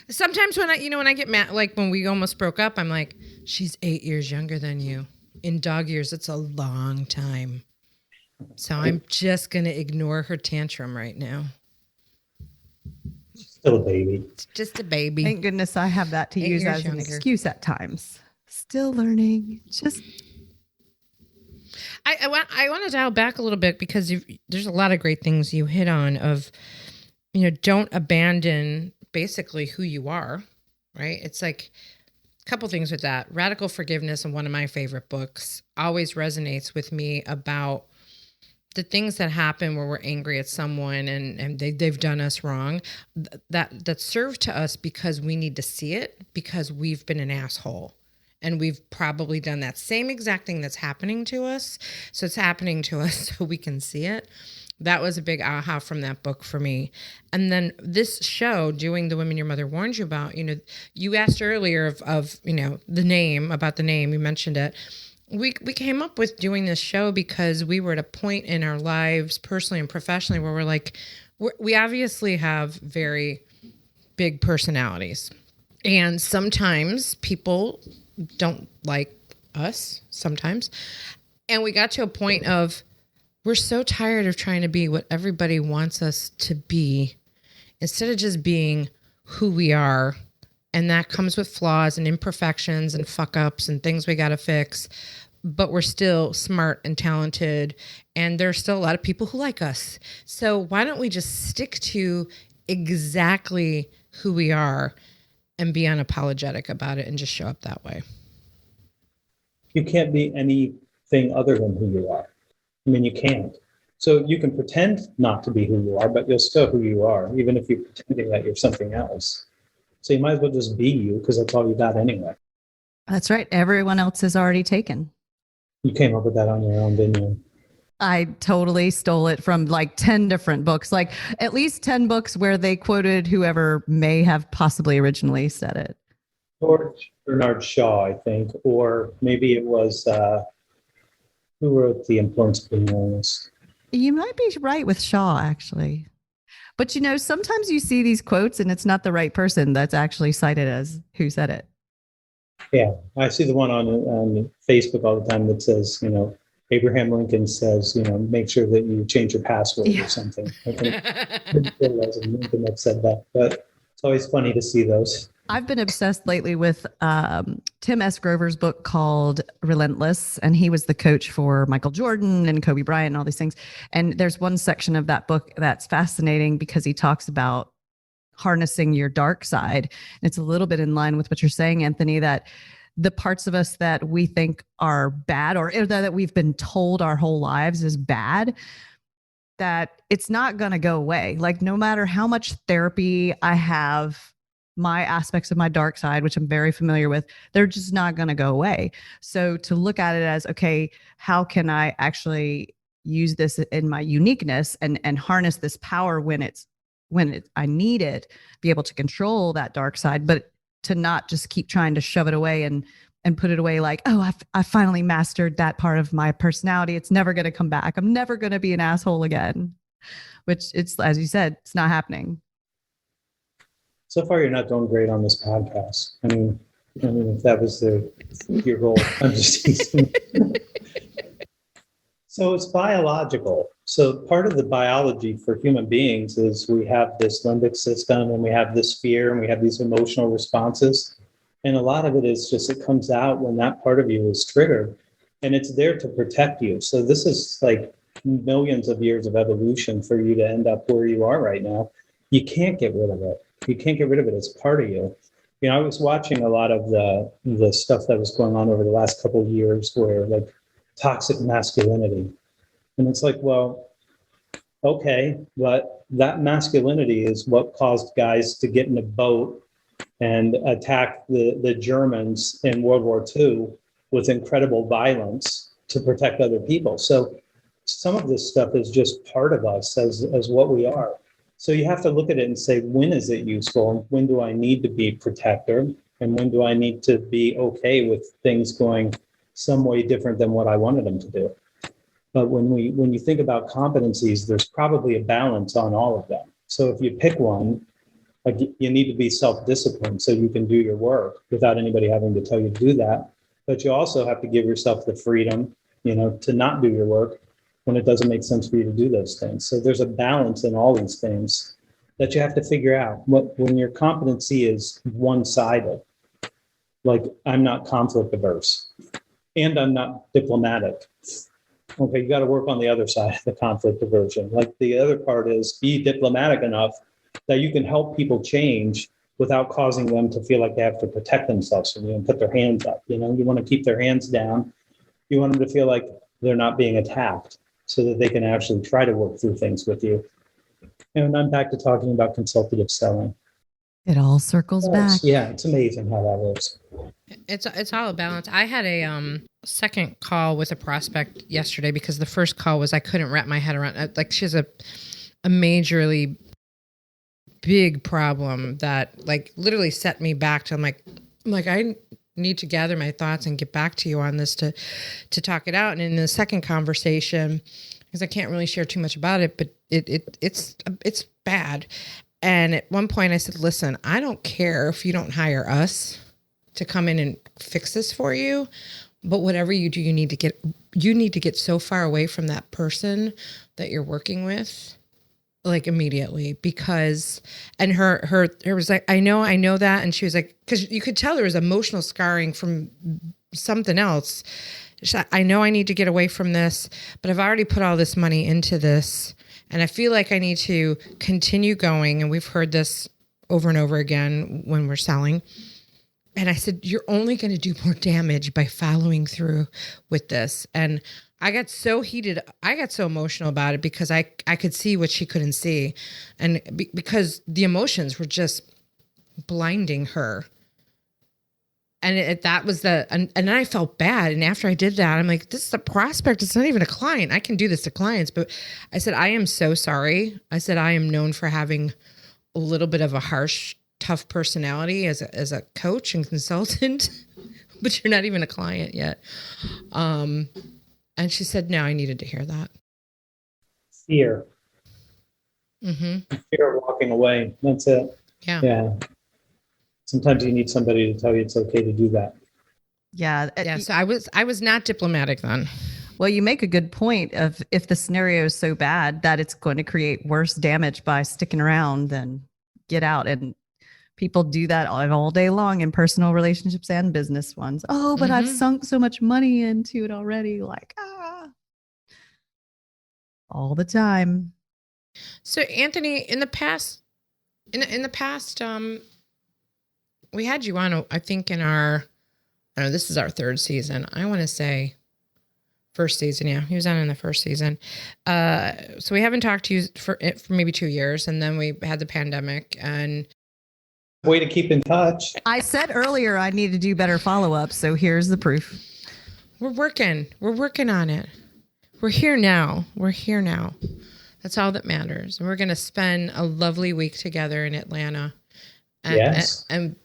sometimes when I get mad, like when we almost broke up, I'm like, she's 8 years younger than you. In dog years, it's a long time. So I'm just going to ignore her tantrum right now. still a baby. It's just a baby. Thank goodness I have that to 8 use years as an younger. excuse at times. Still learning. I want to dial back a little bit because there's a lot of great things you hit on of, don't abandon basically who you are, right? It's like a couple things with that. Radical Forgiveness, and one of my favorite books, always resonates with me about the things that happen where we're angry at someone and they've done us wrong, that serve to us because we need to see it, because we've been an asshole. And we've probably done that same exact thing that's happening to us. So it's happening to us so we can see it. That was a big aha from that book for me. And then this show, doing The Women Your Mother Warned You About, you asked earlier of the name, about the name, you mentioned it. We came up with doing this show because we were at a point in our lives, personally and professionally, where we're like, we obviously have very big personalities. And sometimes people don't like us sometimes. And we got to a point of, we're so tired of trying to be what everybody wants us to be instead of just being who we are. And that comes with flaws and imperfections and fuck ups and things we got to fix. But we're still smart and talented. And there's still a lot of people who like us. So why don't we just stick to exactly who we are and be unapologetic about it and just show up that way? You can't be anything other than who you are. I mean, you can't. So you can pretend not to be who you are, but you're still who you are, even if you're pretending that you're something else. So you might as well just be you, because that's all you got anyway. That's right. Everyone else is already taken. You came up with that on your own, didn't you? I totally stole it from like 10 different books, like at least 10 books where they quoted whoever may have possibly originally said it. George Bernard Shaw, I think, or maybe it was, who wrote The Importance of Being Honest? You might be right with Shaw, actually. But sometimes you see these quotes and it's not the right person that's actually cited as who said it. Yeah, I see the one on Facebook all the time that says, Abraham Lincoln says, make sure that you change your password or something. I think it was Lincoln that said that, but it's always funny to see those. I've been obsessed lately with Tim S. Grover's book called Relentless, and he was the coach for Michael Jordan and Kobe Bryant and all these things. And there's one section of that book that's fascinating because he talks about harnessing your dark side. And it's a little bit in line with what you're saying, Anthony, that the parts of us that we think are bad or that we've been told our whole lives is bad, that it's not going to go away. Like no matter how much therapy I have, my aspects of my dark side, which I'm very familiar with, they're just not going to go away. So to look at it as, okay, how can I actually use this in my uniqueness and harness this power when I need it, be able to control that dark side, but to not just keep trying to shove it away and put it away like, oh, I finally mastered that part of my personality. It's never going to come back. I'm never going to be an asshole again, which it's, as you said, it's not happening. So far, you're not doing great on this podcast. I mean, if that was your goal, I'm just teasing. So it's biological. So part of the biology for human beings is we have this limbic system and we have this fear and we have these emotional responses. And a lot of it is just, it comes out when that part of you is triggered. and it's there to protect you. So this is like millions of years of evolution for you to end up where you are right now. You can't get rid of it. You can't get rid of it. It's part of you. You know, I was watching a lot of the stuff that was going on over the last couple of years where like toxic masculinity. And it's like, well, okay, but that masculinity is what caused guys to get in a boat and attack the Germans in World War II with incredible violence to protect other people. So some of this stuff is just part of us as what we are. So you have to look at it and say, when is it useful? When do I need to be protector? And when do I need to be okay with things going some way different than what I wanted them to do? But when you think about competencies, there's probably a balance on all of them. So if you pick one, like you need to be self-disciplined so you can do your work without anybody having to tell you to do that. But you also have to give yourself the freedom, you know, to not do your work when it doesn't make sense for you to do those things. So there's a balance in all these things that you have to figure out. When your competency is one-sided, like I'm not conflict averse and I'm not diplomatic. Okay, you got to work on the other side of the conflict aversion. Like the other part is be diplomatic enough that you can help people change without causing them to feel like they have to protect themselves from you and put their hands up. You know, you want to keep their hands down. You want them to feel like they're not being attacked so that they can actually try to work through things with you. And I'm back to talking about consultative selling. It all circles back. Yeah, it's amazing how that works. It's all a balance. I had a second call with a prospect yesterday because the first call was I couldn't wrap my head around. Like she has a majorly big problem that like literally set me back to I'm like I need to gather my thoughts and get back to you on this to talk it out. And in the second conversation, because I can't really share too much about it, but it's bad. And at one point I said, listen, I don't care if you don't hire us to come in and fix this for you, but whatever you do, you need to get so far away from that person that you're working with, like immediately, because, and her was like, I know that. And she was like, cause you could tell there was emotional scarring from something else. She's like, I know I need to get away from this, but I've already put all this money into this. And I feel like I need to continue going. And we've heard this over and over again when we're selling. And I said, you're only going to do more damage by following through with this. And I got so heated. I got so emotional about it because I could see what she couldn't see. And because the emotions were just blinding her. And that was and then I felt bad. And after I did that, I'm like, this is a prospect. It's not even a client. I can do this to clients. But I said, I am so sorry. I said, I am known for having a little bit of a harsh, tough personality as a coach and consultant, but you're not even a client yet. And she said, no, I needed to hear that. Fear. Mm-hmm. Fear of walking away. That's it. Yeah. Yeah. Sometimes you need somebody to tell you it's okay to do that. Yeah. Yeah. So I was not diplomatic then. Well, you make a good point of if the scenario is so bad that it's going to create worse damage by sticking around, then get out. And people do that all day long in personal relationships and business ones. Oh, but I've sunk so much money into it already. Like, all the time. So Anthony, in the past, we had you on, I think in I don't know, this is our third season. I want to say first season. Yeah. He was on in the first season. So we haven't talked to you for maybe 2 years. And then we had the pandemic and. Way to keep in touch. I said earlier, I need to do better follow-up. So here's the proof. We're working on it. We're here now. That's all that matters. And we're going to spend a lovely week together in Atlanta. And, yes. And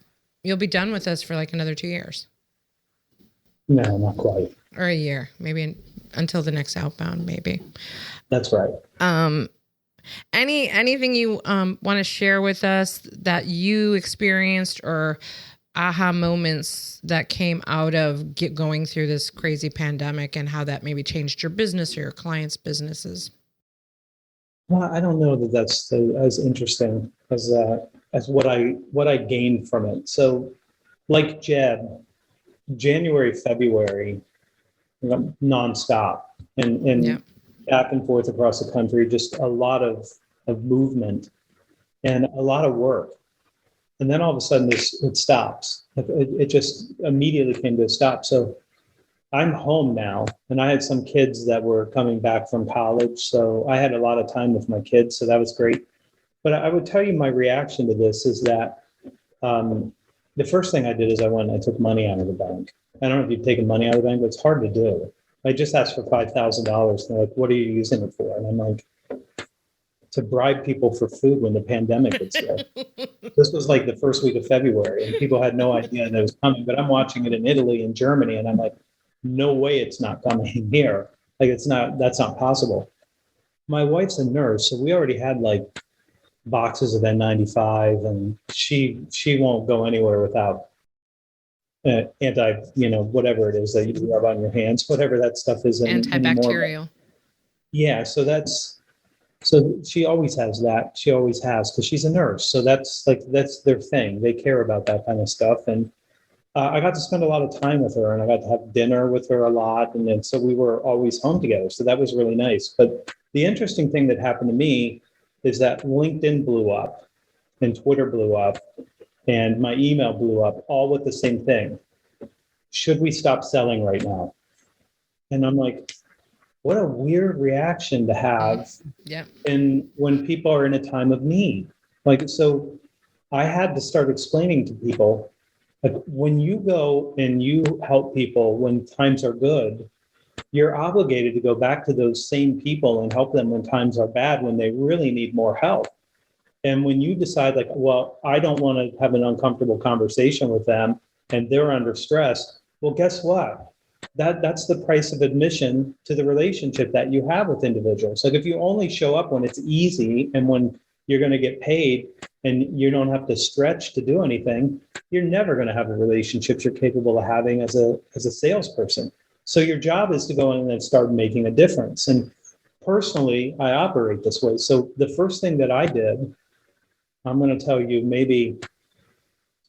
you'll be done with us for like another 2 years. No, not quite. Or a year, maybe until the next Outbound, maybe. That's right. Anything you want to share with us that you experienced or aha moments that came out of going through this crazy pandemic and how that maybe changed your business or your clients' businesses? Well, I don't know that that's as interesting as what I gained from it. So, like Jeb, January, February, nonstop and Yeah. back and forth across the country, just a lot of movement and a lot of work. And then all of a sudden it stops. It just immediately came to a stop. So I'm home now, and I had some kids that were coming back from college. So I had a lot of time with my kids. So that was great. But I would tell you my reaction to this is that the first thing I did is I took money out of the bank. I don't know if you've taken money out of the bank, but it's hard to do. I just asked for $5,000. They're like, what are you using it for? And I'm like, to bribe people for food when the pandemic hits there. This was like the first week of February, and people had no idea that it was coming. But I'm watching it in Italy and Germany, and I'm like, no way it's not coming here. Like, that's not possible. My wife's a nurse, so we already had like boxes of N95, and she won't go anywhere without whatever it is that you rub on your hands, whatever that stuff is anymore. Antibacterial. Yeah, so she always has that. She always has, because she's a nurse. So that's their thing. They care about that kind of stuff. And I got to spend a lot of time with her, and I got to have dinner with her a lot. And then, so we were always home together. So that was really nice. But the interesting thing that happened to me is that LinkedIn blew up and Twitter blew up and my email blew up, all with the same thing. Should we stop selling right now? And I'm like, what a weird reaction to have. Yeah. And when people are in a time of need. Like, so I had to start explaining to people, like, when you go and you help people when times are good, you're obligated to go back to those same people and help them when times are bad, when they really need more help. And when you decide, like, well, I don't want to have an uncomfortable conversation with them and they're under stress, well, guess what? That's the price of admission to the relationship that you have with individuals. Like, if you only show up when it's easy and when you're going to get paid and you don't have to stretch to do anything, you're never going to have the relationships you're capable of having as a salesperson. So your job is to go in and start making a difference. And personally, I operate this way. So the first thing that I did, I'm going to tell you maybe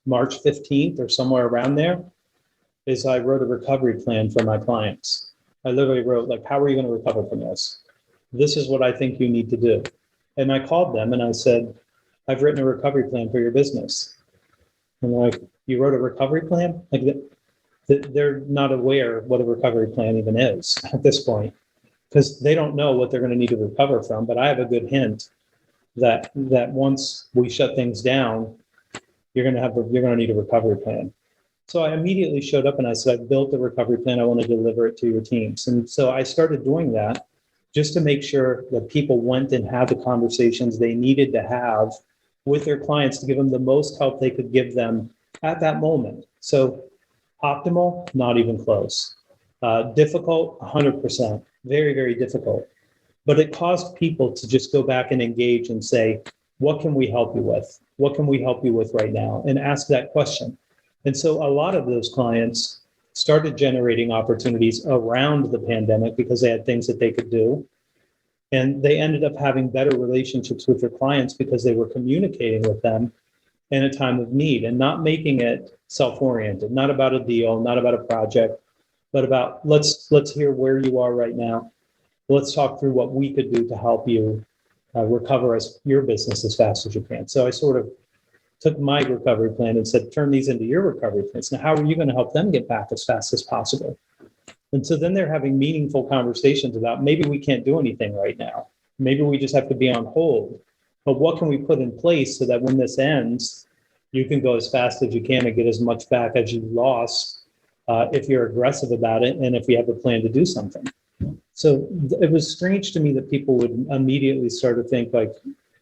March 15th or somewhere around there, is I wrote a recovery plan for my clients. I literally wrote, like, how are you going to recover from this? This is what I think you need to do. And I called them and I said, I've written a recovery plan for your business. And they're like, you wrote a recovery plan? Like, they're not aware what a recovery plan even is at this point, because they don't know what they're going to need to recover from. But I have a good hint that once we shut things down, you're going to need a recovery plan. So I immediately showed up and I said, I've built a recovery plan. I want to deliver it to your teams. And so I started doing that just to make sure that people went and had the conversations they needed to have with their clients to give them the most help they could give them at that moment. So optimal, not even close. Difficult, 100%. Very, very difficult. But it caused people to just go back and engage and say, what can we help you with? What can we help you with right now? And ask that question. And so a lot of those clients started generating opportunities around the pandemic because they had things that they could do. And they ended up having better relationships with their clients because they were communicating with them in a time of need and not making it self-oriented, not about a deal, not about a project, but about let's hear where you are right now. Let's talk through what we could do to help you recover your business as fast as you can. So I sort of took my recovery plan and said, turn these into your recovery plans. Now, how are you going to help them get back as fast as possible? And so then they're having meaningful conversations about, maybe we can't do anything right now. Maybe we just have to be on hold. But what can we put in place so that when this ends, you can go as fast as you can and get as much back as you lost if you're aggressive about it and if you have a plan to do something. So it was strange to me that people would immediately start to think, like,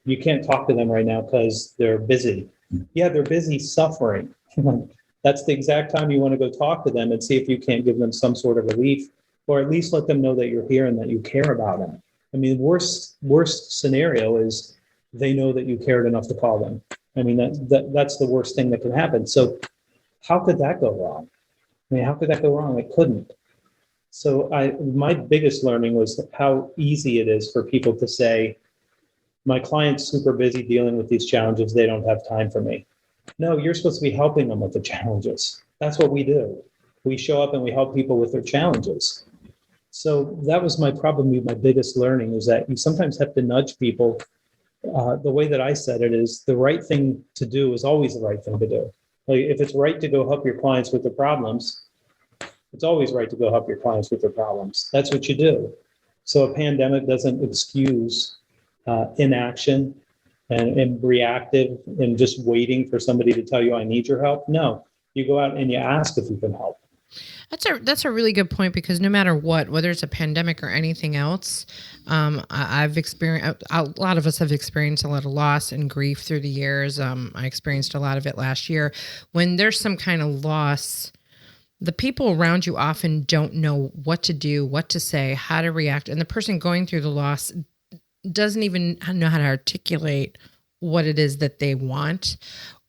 you can't talk to them right now because they're busy. Yeah, they're busy suffering. That's the exact time you want to go talk to them and see if you can't give them some sort of relief, or at least let them know that you're here and that you care about them. I mean, worst scenario is they know that you cared enough to call them. I mean, that's the worst thing that can happen. So how could that go wrong? I mean, how could that go wrong? It couldn't. So my biggest learning was how easy it is for people to say, my client's super busy dealing with these challenges. They don't have time for me. No, you're supposed to be helping them with the challenges. That's what we do. We show up and we help people with their challenges. So that was my probably my biggest learning, is that you sometimes have to nudge people. The way that I said it is, the right thing to do is always the right thing to do. Like, if it's right to go help your clients with their problems, it's always right to go help your clients with their problems. That's what you do. So a pandemic doesn't excuse inaction and reactive and just waiting for somebody to tell you, I need your help. No, you go out and you ask if you can help. That's a really good point, because no matter what, whether it's a pandemic or anything else, I've experienced, a lot of us have experienced a lot of loss and grief through the years. I experienced a lot of it last year. When there's some kind of loss, the people around you often don't know what to do, what to say, how to react. And the person going through the loss doesn't even know how to articulate what it is that they want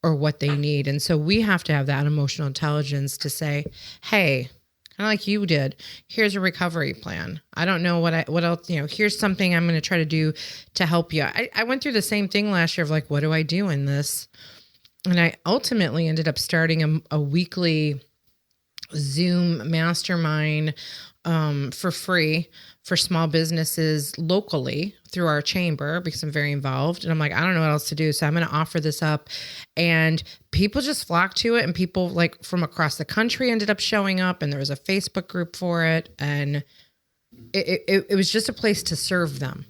or what they need. And so we have to have that emotional intelligence to say, hey, kind of like you did, here's a recovery plan. I don't know what else, here's something I'm going to try to do to help you. I went through the same thing last year of like, what do I do in this? And I ultimately ended up starting a weekly Zoom mastermind for free for small businesses locally through our chamber, because I'm very involved. And I'm like, I don't know what else to do. So I'm going to offer this up. And people just flocked to it. And people like from across the country ended up showing up. And there was a Facebook group for it. And it was just a place to serve them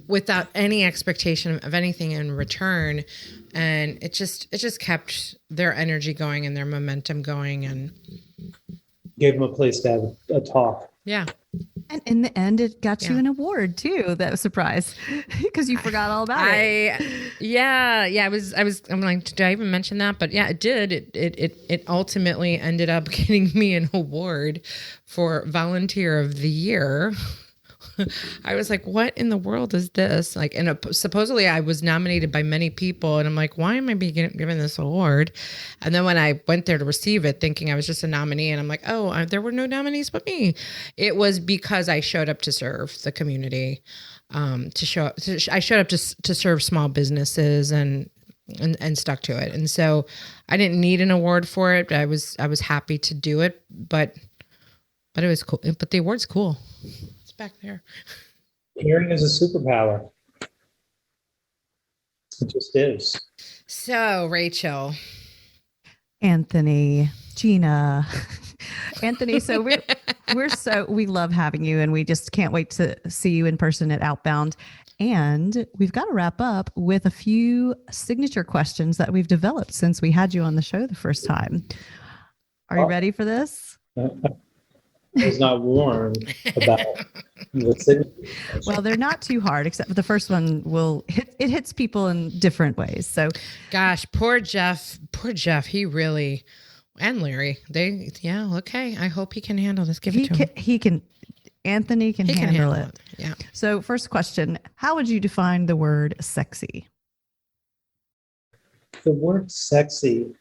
without any expectation of anything in return. And it just kept their energy going and their momentum going, and Gave them a place to have a talk. yeah. And in the end, it got you Yeah. an award too. That was a surprise, because you forgot all about it. I'm like, did I even mention that? But yeah, it did. It ultimately ended up getting me an award for Volunteer of the Year. I was like, what in the world is this? Like, and supposedly I was nominated by many people, and I'm like, why am I being given this award? And then when I went there to receive it, thinking I was just a nominee, and I'm like, oh, there were no nominees but me. It was because I showed up to serve the community, I showed up to serve small businesses and stuck to it. And so I didn't need an award for it. I was happy to do it, but it was cool. But the award's cool. Back there. Hearing is a superpower. It just is. So, Rachel. Anthony, Gina, Anthony. So we love having you, and we just can't wait to see you in person at Outbound. And we've got to wrap up with a few signature questions that we've developed since we had you on the show the first time. Are you ready for this? I was not warned about the signature. Well, they're not too hard, except for the first one hits people in different ways. So, gosh, poor Jeff, he really, and Larry, okay. I hope he can handle this. Give it to him. Anthony can handle it. Yeah. So first question, how would you define the word sexy? The word sexy.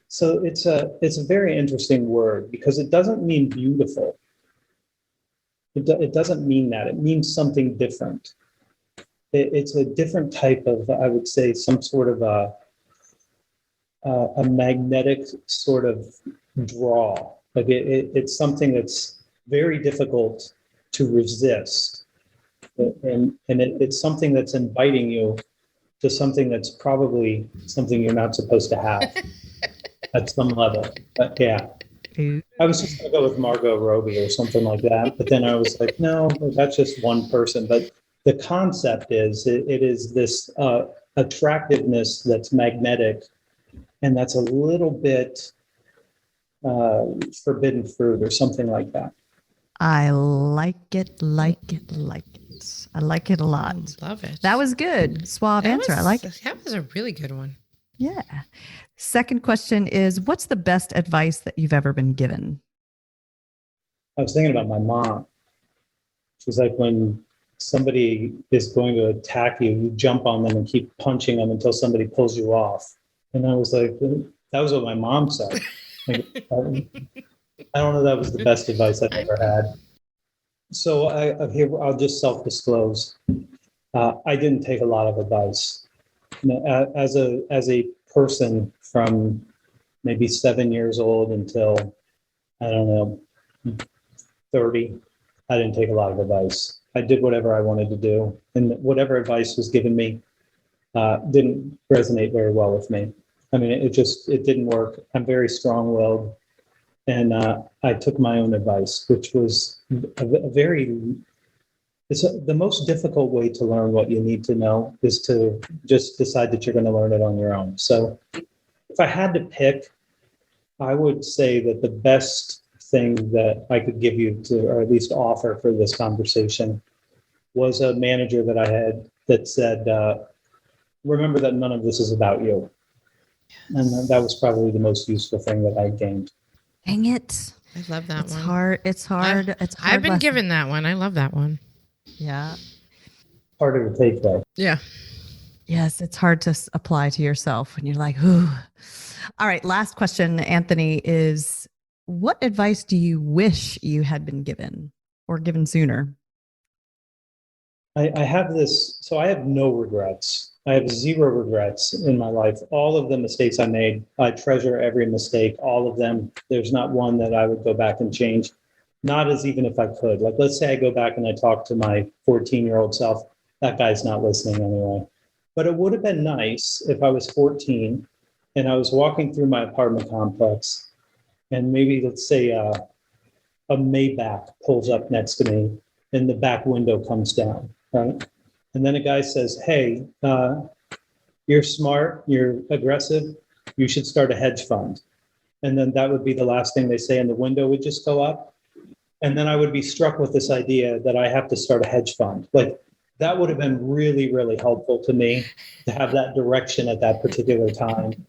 So it's a very interesting word, because it doesn't mean beautiful. It doesn't mean that. It means something different. It's a different type of, I would say, some sort of a magnetic sort of draw. Like it's something that's very difficult to resist, and it's something that's inviting you to something that's probably something you're not supposed to have. At some level. But yeah, I was just going to go with Margot Robbie or something like that. But then I was like, no, that's just one person. But the concept is, it is this attractiveness that's magnetic, and that's a little bit forbidden fruit or something like that. I like it. I like it a lot. Love it. That was good. Suave answer. I like it. That was a really good one. Yeah. Second question is, what's the best advice that you've ever been given? I was thinking about my mom. She's like, when somebody is going to attack you, you jump on them and keep punching them until somebody pulls you off. And I was like, that was what my mom said. Like, I don't know, that was the best advice I've ever had. So I'll just self-disclose. I didn't take a lot of advice. As a person from maybe 7 years old until, I don't know, 30, I didn't take a lot of advice. I did whatever I wanted to do. And whatever advice was given me didn't resonate very well with me. I mean, it didn't work. I'm very strong-willed. And I took my own advice, which was the most difficult way to learn what you need to know is to just decide that you're going to learn it on your own. So if I had to pick, I would say that the best thing that I could give you to, or at least offer for this conversation, was a manager that I had that said, remember that none of this is about you. And that was probably the most useful thing that I gained. Dang it. I love that It's one. hard. It's hard. It's hard. I've been lesson. given that one. I love that one. Yeah. Harder to take though. Yeah. Yes, it's hard to apply to yourself when you're like, ooh. All right. Last question, Anthony, is what advice do you wish you had been given or given sooner? I have this, so I have no regrets. I have zero regrets in my life. All of the mistakes I made, I treasure every mistake, all of them. There's not one that I would go back and change. Not as even if I could. Like, let's say I go back and I talk to my 14-year-old self. That guy's not listening anyway. But it would have been nice if I was 14 and I was walking through my apartment complex and maybe, let's say, a Maybach pulls up next to me and the back window comes down, right? And then a guy says, hey, you're smart, you're aggressive, you should start a hedge fund. And then that would be the last thing they say, and the window would just go up. And then I would be struck with this idea that I have to start a hedge fund. Like, that would have been really, really helpful to me to have that direction at that particular time.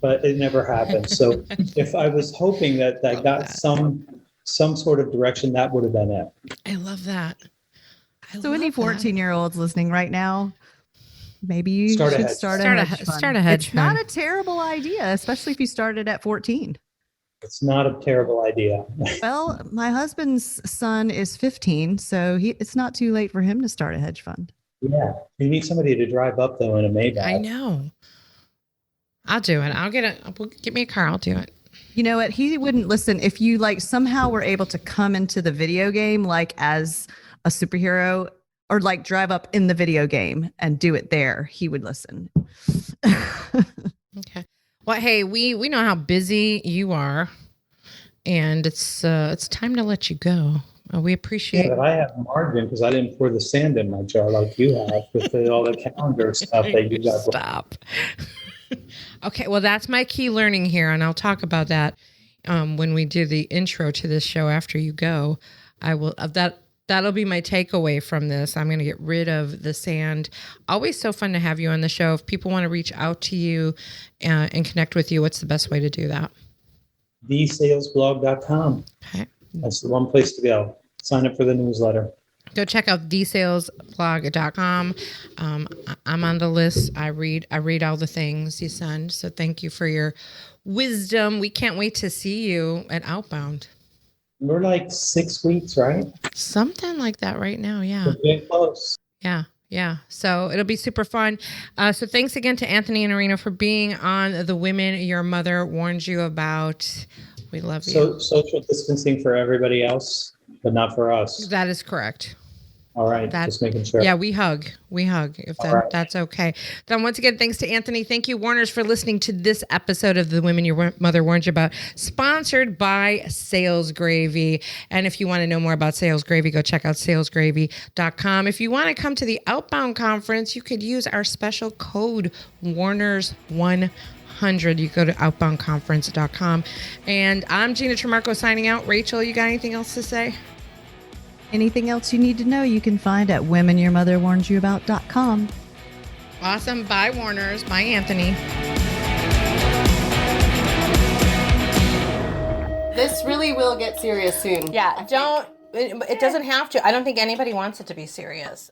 But it never happened. So if I was hoping that I got some sort of direction, that would have been it. I love that. So any 14-year-olds listening right now, maybe you should start a hedge fund. Start a hedge It's fund. not a terrible idea, especially if you started at 14. It's not a terrible idea. Well, my husband's son is 15, so it's not too late for him to start a hedge fund. Yeah. You need somebody to drive up, though, in a Maybach. I know. I'll do it. Get me a car. I'll do it. You know what? He wouldn't listen if you like somehow were able to come into the video game like as a superhero or like drive up in the video game and do it there. He would listen. Okay. Well, hey, we know how busy you are, and it's time to let you go. We appreciate. Yeah, but I have margin because I didn't pour the sand in my jar like you have with all the calendar stuff that you got. Stop. Okay, well, that's my key learning here, and I'll talk about that when we do the intro to this show after you go. I will that'll be my takeaway from this. I'm going to get rid of the sand. Always so fun to have you on the show. If people want to reach out to you and connect with you, what's the best way to do that? thesalesblog.com. Okay. That's the one place to go. Sign up for the newsletter. Go check out thesalesblog.com. I'm on the list. I read all the things you send. So thank you for your wisdom. We can't wait to see you at Outbound. We're like 6 weeks, right? Something like that right now. Yeah. We're getting close. Yeah. So it'll be super fun. So thanks again to Anthony and Iannarino for being on The Women Your Mother Warned You About. We love you. So social distancing for everybody else, but not for us. That is correct. All right. Just making sure. Yeah, we hug. If that's okay. Then once again, thanks to Anthony. Thank you, Warners, for listening to this episode of The Women Your Mother Warned You About, sponsored by Sales Gravy. And if you want to know more about Sales Gravy, go check out salesgravy.com. If you want to come to the Outbound conference, you could use our special code Warners100. You go to outboundconference.com. And I'm Gina Tremarco signing out. Rachel, you got anything else to say? Anything else you need to know, you can find at womenyourmotherwarnedyyouabout.com. Awesome. Bye, Warners. Bye, Anthony. This really will get serious soon. Yeah, it doesn't have to. I don't think anybody wants it to be serious.